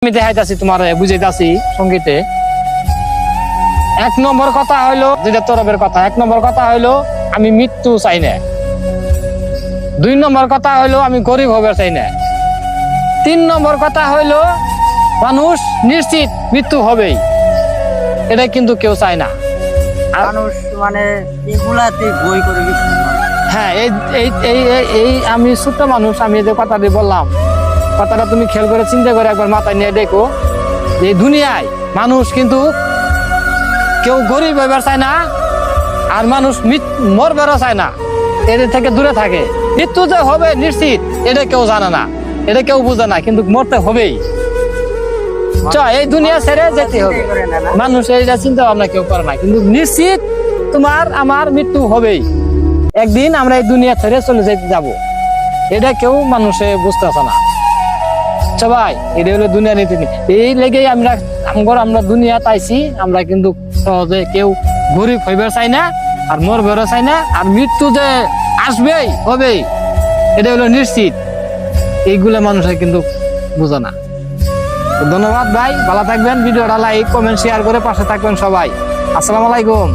আমি দেখাইতাছি তোমার বুঝাইতাছি সঙ্গীতে। এক নম্বর কথা হইলো যেটা তরবের কথা, এক নম্বর কথা হইলো আমি মৃত্যু চাই না। দুই নম্বর কথা হইলো আমি গরিব হবার চাই না। তিন নম্বর কথা হইলো মানুষ নিশ্চিত মৃত্যু হবেই, এটা কিন্তু কেউ চায় না। মানুষ মানে এগুলাতে বই করে বিশ্বাস করে। হ্যাঁ, এই এই এই এই আমি ছোট্ট মানুষ, আমি যে কথাটি বললাম, কথাটা তুমি খেয়াল করে চিন্তা করে একবার মাথায় নিয়ে দেখো যে দুনিয়ায় মানুষ কিন্তু কেউ গরিব হইবার চায় না, আর মানুষ মরবারও চায় না, এদের থেকে দূরে থাকে। মৃত্যু যে হবে নিশ্চিত এটা কেউ জানে না, এটা কেউ বুঝে না, কিন্তু মরতে হবেই। এই দুনিয়া ছেড়ে যেতে হবে, মানুষ এইটা চিন্তা ভাবনা কেউ করে না, কিন্তু নিশ্চিত তোমার আমার মৃত্যু হবেই। একদিন আমরা এই দুনিয়া ছেড়ে চলে যেতে যাব, এটা কেউ মানুষে বুঝতেছে না। সবাই এটা হলো দুনিয়া নীতি। এই লেগেই আমরা দুনিয়া পাইছি, আমরা কিন্তু সহজে কেউ গরিব হইবার চাই না, আর মরবারও চাই না, আর মৃত্যু যে আসবেই হবেই এটা হলো নিশ্চিত, এইগুলা মানুষের কিন্তু বুঝে না। ধন্যবাদ ভাই, ভালো থাকবেন, ভিডিওটা লাইক কমেন্ট শেয়ার করে পাশে থাকবেন সবাই। আসসালামু আলাইকুম।